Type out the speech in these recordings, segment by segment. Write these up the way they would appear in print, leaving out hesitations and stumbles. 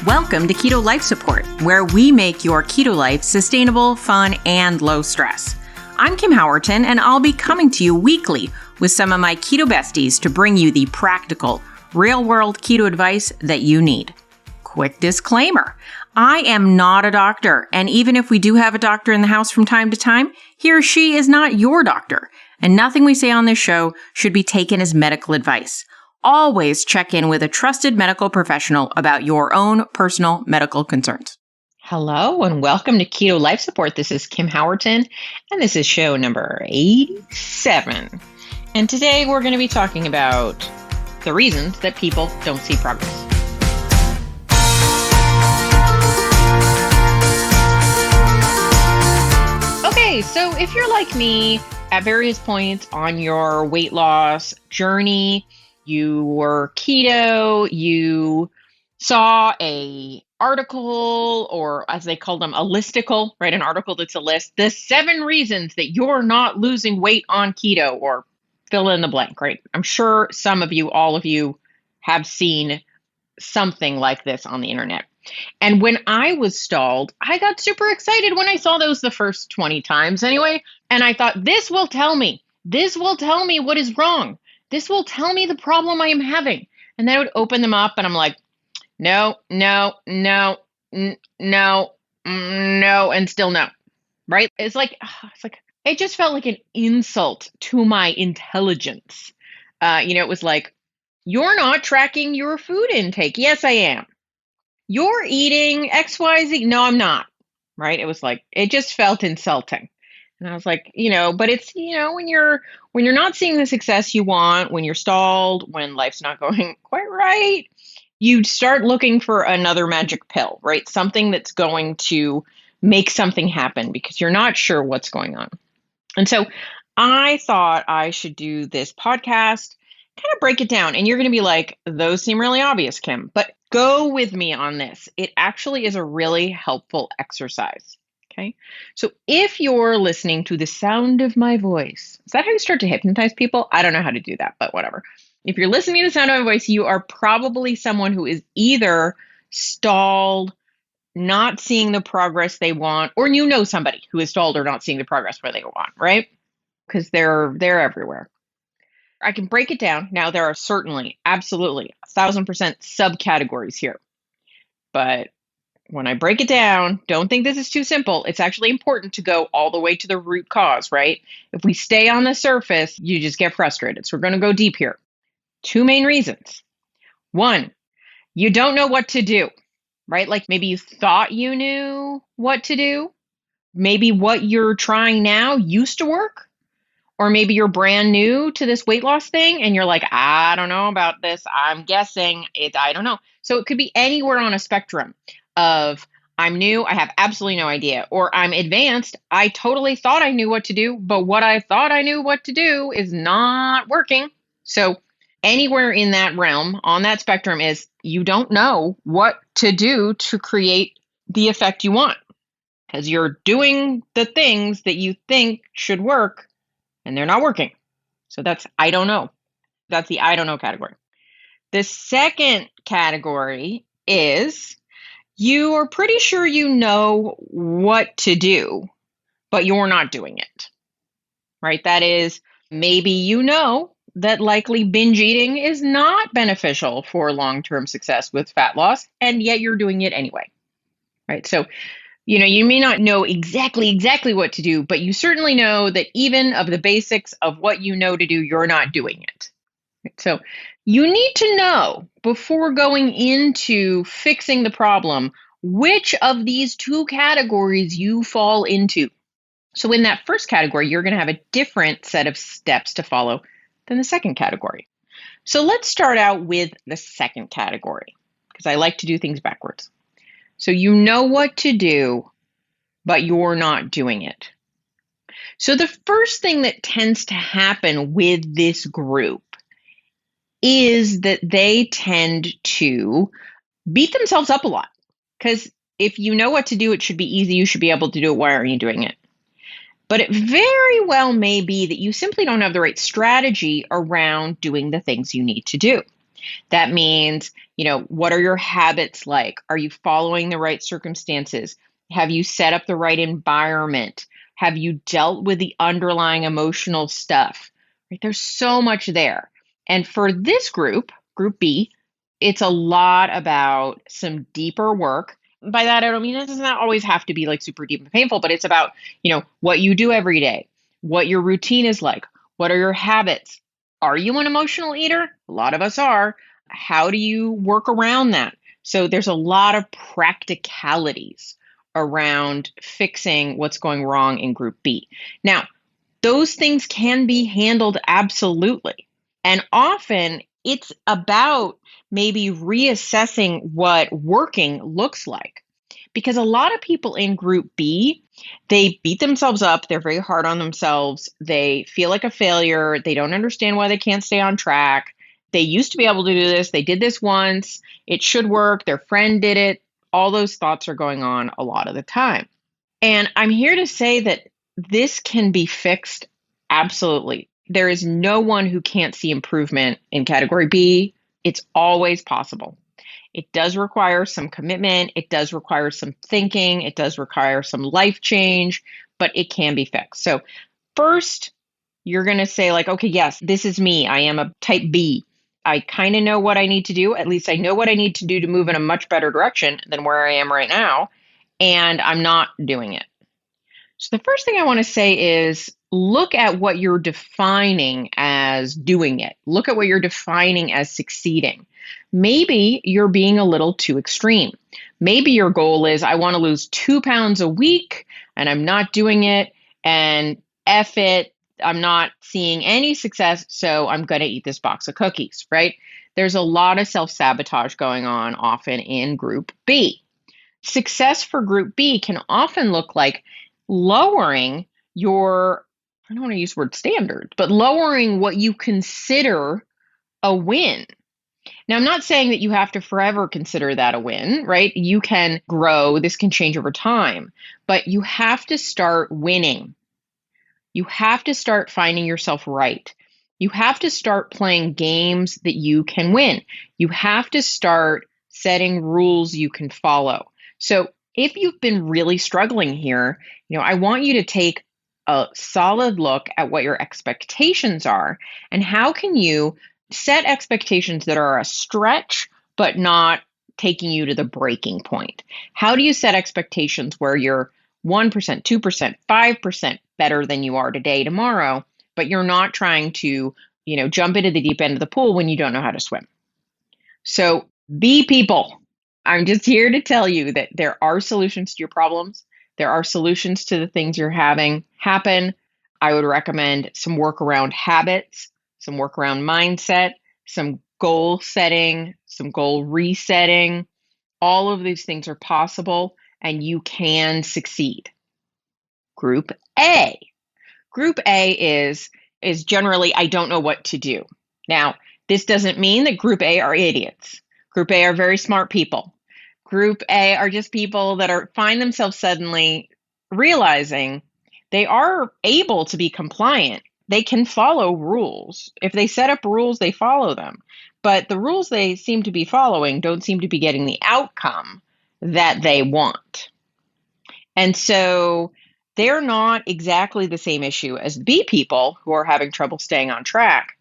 Welcome to Keto Life Support, where we make your keto life sustainable, fun, and low stress. I'm Kim Howerton, and I'll be coming to you weekly with some of my keto besties to bring you the practical, real-world keto advice that you need. Quick disclaimer, I am not a doctor, and even if we do have a doctor in the house from time to time, he or she is not your doctor, and nothing we say on this show should be taken as medical advice. Always check in with a trusted medical professional about your own personal medical concerns. Hello and welcome to Keto Life Support. This is Kim Howerton and this is show number 87. And today we're going to be talking about the reasons that people don't see progress. Okay, so if you're like me at various points on your weight loss journey, you were keto, you saw a article, or as they call them, a listicle, right? An article that's a list, the 7 reasons that you're not losing weight on keto, or fill in the blank, right? I'm sure some of you, all of you, have seen something like this on the internet. And when I was stalled, I got super excited when I saw those the first 20 times anyway. And I thought, this will tell me what is wrong. This will tell me the problem I am having. And then I would open them up and I'm like, no, and still no, right? It's like, it just felt like an insult to my intelligence. It was like, you're not tracking your food intake. Yes, I am. You're eating XYZ. No, I'm not. Right? It was like, it just felt insulting. And I was like, but it's, when you're not seeing the success you want, when you're stalled, when life's not going quite right, you start looking for another magic pill, right? Something that's going to make something happen because you're not sure what's going on. And so I thought I should do this podcast, kind of break it down. And you're going to be like, those seem really obvious, Kim, but go with me on this. It actually is a really helpful exercise. Okay. So if you're listening to the sound of my voice, is that how you start to hypnotize people? I don't know how to do that, but whatever. If you're listening to the sound of my voice, you are probably someone who is either stalled, not seeing the progress they want, or somebody who is stalled or not seeing the progress where they want, right? Because they're everywhere. I can break it down. Now, there are certainly, absolutely, 1,000% subcategories here. But when I break it down, don't think this is too simple. It's actually important to go all the way to the root cause, right? If we stay on the surface, you just get frustrated. So we're going to go deep here. 2 main reasons. 1, you don't know what to do, right? Like maybe you thought you knew what to do. Maybe what you're trying now used to work. Or maybe you're brand new to this weight loss thing and you're like, I don't know about this. I'm guessing I don't know. So it could be anywhere on a spectrum of I'm new, I have absolutely no idea, or I'm advanced, I totally thought I knew what to do, but what I thought I knew what to do is not working. So anywhere in that realm on that spectrum is you don't know what to do to create the effect you want because you're doing the things that you think should work and they're not working. So that's I don't know. That's the I don't know category. The second category is you are pretty sure you know what to do, but you're not doing it, right? That is, maybe you know that likely binge eating is not beneficial for long-term success with fat loss, and yet you're doing it anyway, right? So, you may not know exactly what to do, but you certainly know that even of the basics of what you know to do, you're not doing it. So you need to know before going into fixing the problem, which of these 2 categories you fall into. So in that first category, you're going to have a different set of steps to follow than the second category. So let's start out with the second category, because I like to do things backwards. So you know what to do, but you're not doing it. So the first thing that tends to happen with this group is that they tend to beat themselves up a lot. Because if you know what to do, it should be easy. You should be able to do it. Why aren't you doing it? But it very well may be that you simply don't have the right strategy around doing the things you need to do. That means, what are your habits like? Are you following the right circumstances? Have you set up the right environment? Have you dealt with the underlying emotional stuff? Right? There's so much there. And for this group, Group B, it's a lot about some deeper work. By that, I don't mean it does not always have to be like super deep and painful, but it's about, what you do every day, what your routine is like, what are your habits? Are you an emotional eater? A lot of us are. How do you work around that? So there's a lot of practicalities around fixing what's going wrong in Group B. Now, those things can be handled absolutely. And often it's about maybe reassessing what working looks like. Because a lot of people in Group B, they beat themselves up. They're very hard on themselves. They feel like a failure. They don't understand why they can't stay on track. They used to be able to do this. They did this once. It should work. Their friend did it. All those thoughts are going on a lot of the time. And I'm here to say that this can be fixed absolutely. There is no one who can't see improvement in category B. It's always possible. It does require some commitment. It does require some thinking. It does require some life change, but it can be fixed. So first, you're going to say like, okay, yes, this is me. I am a type B. I kind of know what I need to do. At least I know what I need to do to move in a much better direction than where I am right now. And I'm not doing it. So the first thing I want to say is look at what you're defining as doing it. Look at what you're defining as succeeding. Maybe you're being a little too extreme. Maybe your goal is I want to lose 2 pounds a week and I'm not doing it, and F it, I'm not seeing any success, so I'm going to eat this box of cookies, right? There's a lot of self-sabotage going on often in Group B. Success for Group B can often look like lowering your, I don't want to use the word standard, but lowering what you consider a win. Now, I'm not saying that you have to forever consider that a win, right? You can grow, this can change over time, but you have to start winning. You have to start finding yourself right. You have to start playing games that you can win. You have to start setting rules you can follow. So if you've been really struggling here, I want you to take a solid look at what your expectations are and how can you set expectations that are a stretch, but not taking you to the breaking point. How do you set expectations where you're 1%, 2%, 5% better than you are today, tomorrow, but you're not trying to, jump into the deep end of the pool when you don't know how to swim? So be people. I'm just here to tell you that there are solutions to your problems. There are solutions to the things you're having happen. I would recommend some work around habits, some work around mindset, some goal setting, some goal resetting. All of these things are possible and you can succeed. Group A. Group A is generally, I don't know what to do. Now, this doesn't mean that Group A are idiots. Group A are very smart people. Group A are just people that find themselves suddenly realizing they are able to be compliant. They can follow rules. If they set up rules, they follow them. But the rules they seem to be following don't seem to be getting the outcome that they want. And so they're not exactly the same issue as B people who are having trouble staying on track,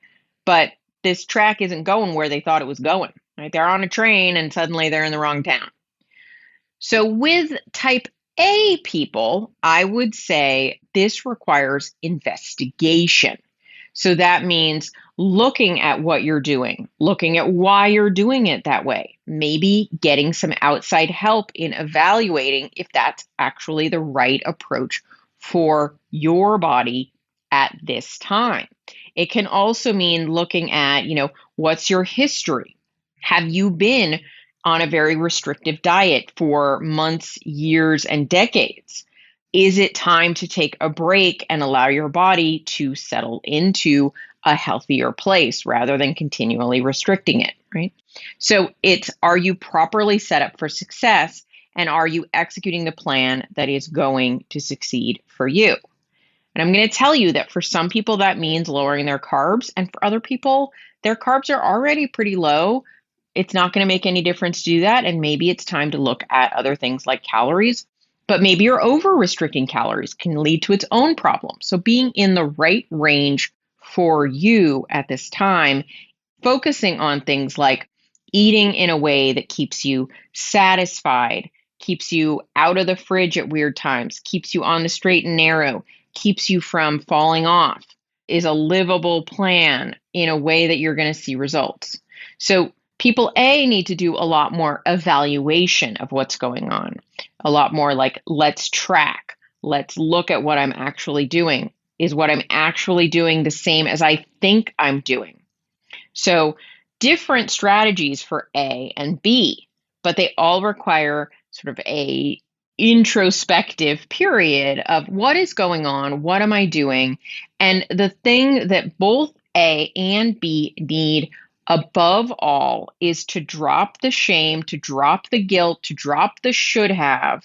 but this track isn't going where they thought it was going, right? They're on a train and suddenly they're in the wrong town. So with type A people, I would say this requires investigation. So that means looking at what you're doing, looking at why you're doing it that way, maybe getting some outside help in evaluating if that's actually the right approach for your body at this time. It can also mean looking at, what's your history? Have you been on a very restrictive diet for months, years, and decades? Is it time to take a break and allow your body to settle into a healthier place rather than continually restricting it, right? So are you properly set up for success, and are you executing the plan that is going to succeed for you? And I'm going to tell you that for some people that means lowering their carbs, and for other people their carbs are already pretty low. It's not going to make any difference to do that. And maybe it's time to look at other things like calories. But maybe you're over restricting calories can lead to its own problem. So being in the right range for you at this time, focusing on things like eating in a way that keeps you satisfied, keeps you out of the fridge at weird times, keeps you on the straight and narrow, keeps you from falling off, is a livable plan in a way that you're going to see results. So people need to do a lot more evaluation of what's going on, a lot more like, let's track, let's look at what I'm actually doing. Is what I'm actually doing the same as I think I'm doing? So different strategies for A and B, but they all require sort of a introspective period of what is going on, what am I doing? And the thing that both A and B need above all is to drop the shame, to drop the guilt, to drop the should have.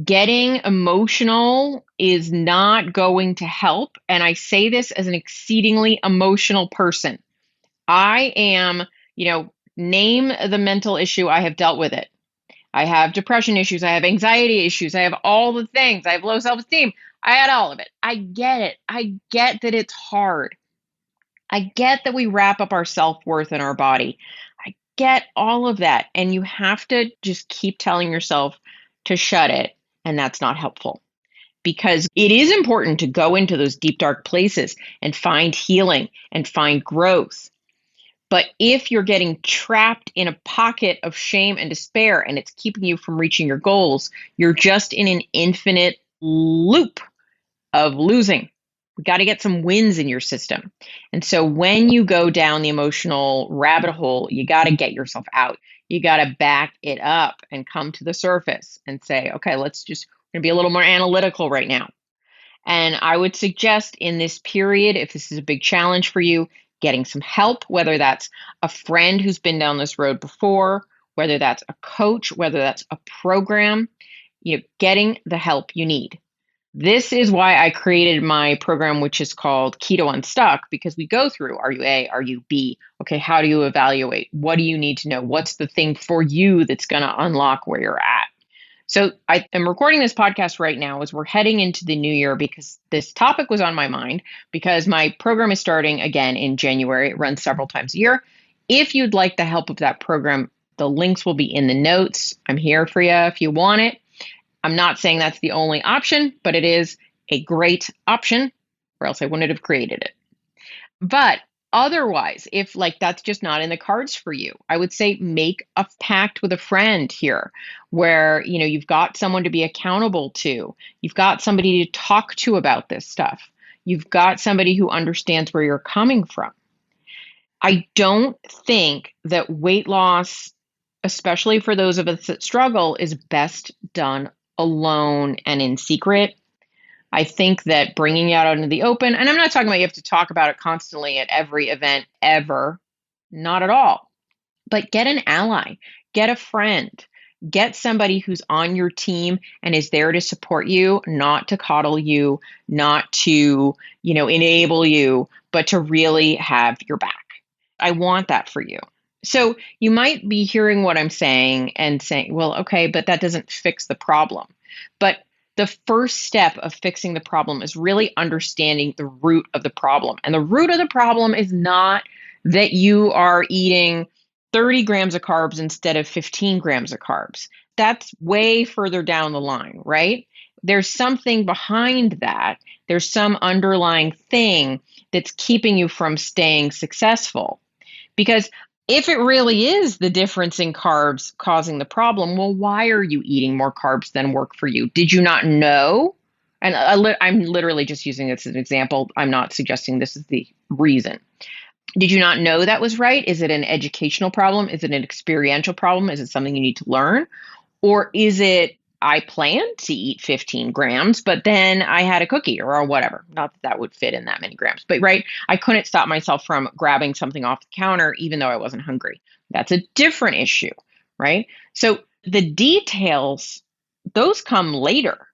Getting emotional is not going to help. And I say this as an exceedingly emotional person. I am, name the mental issue, I have dealt with it. I have depression issues. I have anxiety issues. I have all the things. I have low self-esteem. I had all of it. I get it. I get that it's hard. I get that we wrap up our self-worth in our body. I get all of that. And you have to just keep telling yourself to shut it. And that's not helpful. Because it is important to go into those deep, dark places and find healing and find growth. But if you're getting trapped in a pocket of shame and despair and it's keeping you from reaching your goals, you're just in an infinite loop of losing. We got to get some wins in your system. And so when you go down the emotional rabbit hole, you got to get yourself out. You got to back it up and come to the surface and say, okay, we're going to be a little more analytical right now. And I would suggest in this period, if this is a big challenge for you, getting some help, whether that's a friend who's been down this road before, whether that's a coach, whether that's a program, getting the help you need. This is why I created my program, which is called Keto Unstuck, because we go through, are you A, are you B? Okay, how do you evaluate? What do you need to know? What's the thing for you that's going to unlock where you're at? So I am recording this podcast right now as we're heading into the new year because this topic was on my mind because my program is starting again in January. It runs several times a year. If you'd like the help of that program, the links will be in the notes. I'm here for you if you want it. I'm not saying that's the only option, but it is a great option, or else I wouldn't have created it. But otherwise, if that's just not in the cards for you, I would say make a pact with a friend here where, you've got someone to be accountable to. You've got somebody to talk to about this stuff. You've got somebody who understands where you're coming from. I don't think that weight loss, especially for those of us that struggle, is best done alone and in secret. I think that bringing it out into the open, and I'm not talking about you have to talk about it constantly at every event ever, not at all, but get an ally, get a friend, get somebody who's on your team and is there to support you, not to coddle you, not to, enable you, but to really have your back. I want that for you. So you might be hearing what I'm saying and saying, well, okay, but that doesn't fix the problem. But the first step of fixing the problem is really understanding the root of the problem. And the root of the problem is not that you are eating 30 grams of carbs instead of 15 grams of carbs. That's way further down the line, right? There's something behind that. There's some underlying thing that's keeping you from staying successful. Because if it really is the difference in carbs causing the problem, well, why are you eating more carbs than work for you? Did you not know? And I'm literally just using this as an example. I'm not suggesting this is the reason. Did you not know that was right? Is it an educational problem? Is it an experiential problem? Is it something you need to learn? Or is it, I planned to eat 15 grams, but then I had a cookie or whatever. Not that that would fit in that many grams, but right, I couldn't stop myself from grabbing something off the counter even though I wasn't hungry. That's a different issue, right? So the details, those come later.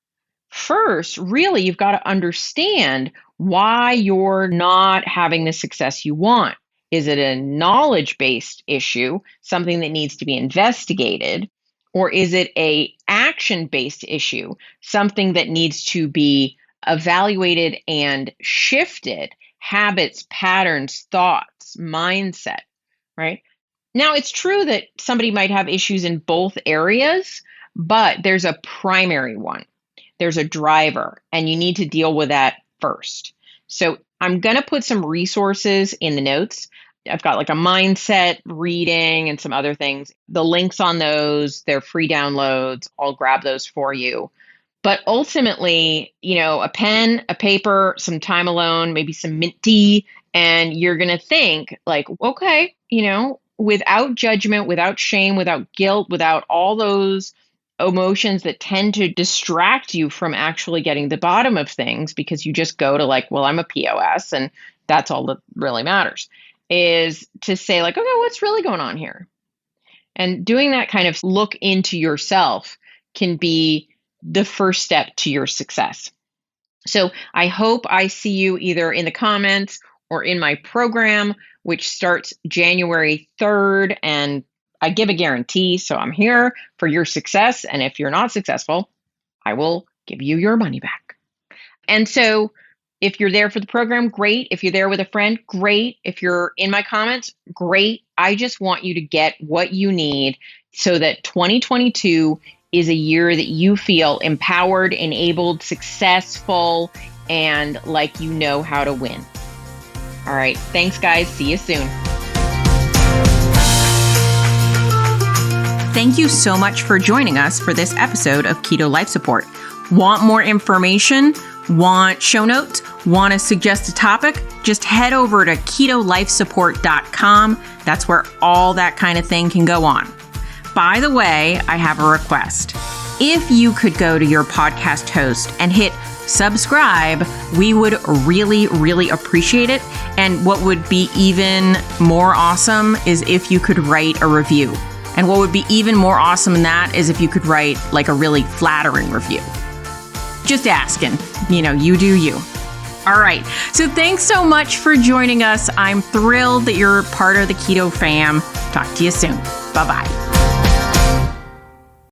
First, really, you've got to understand why you're not having the success you want. Is it a knowledge-based issue, something that needs to be investigated? Or is it a action-based issue, something that needs to be evaluated and shifted, habits, patterns, thoughts, mindset, right? Now, it's true that somebody might have issues in both areas, but there's a primary one. There's a driver, and you need to deal with that first. So I'm going to put some resources in the notes. I've got like a mindset reading and some other things. The links on those, they're free downloads. I'll grab those for you. But ultimately, a pen, a paper, some time alone, maybe some mint tea, and you're going to think like, okay, without judgment, without shame, without guilt, without all those emotions that tend to distract you from actually getting the bottom of things, because you just go to like, well, I'm a POS and that's all that really matters, is to say like, okay, what's really going on here? And doing that kind of look into yourself can be the first step to your success. So I hope I see you either in the comments or in my program, which starts January 3rd. And I give a guarantee. So I'm here for your success. And if you're not successful, I will give you your money back. And so if you're there for the program, great. If you're there with a friend, great. If you're in my comments, great. I just want you to get what you need so that 2022 is a year that you feel empowered, enabled, successful, and like you know how to win. All right. Thanks, guys. See you soon. Thank you so much for joining us for this episode of Keto Life Support. Want more information? Want show notes? Want to suggest a topic? Just head over to ketolifesupport.com. That's where all that kind of thing can go on. By the way, I have a request. If you could go to your podcast host and hit subscribe, we would really, really appreciate it. And what would be even more awesome is if you could write a review. And what would be even more awesome than that is if you could write like a really flattering review. Just asking, you do you. All right. So thanks so much for joining us. I'm thrilled that you're part of the Keto fam. Talk to you soon. Bye-bye.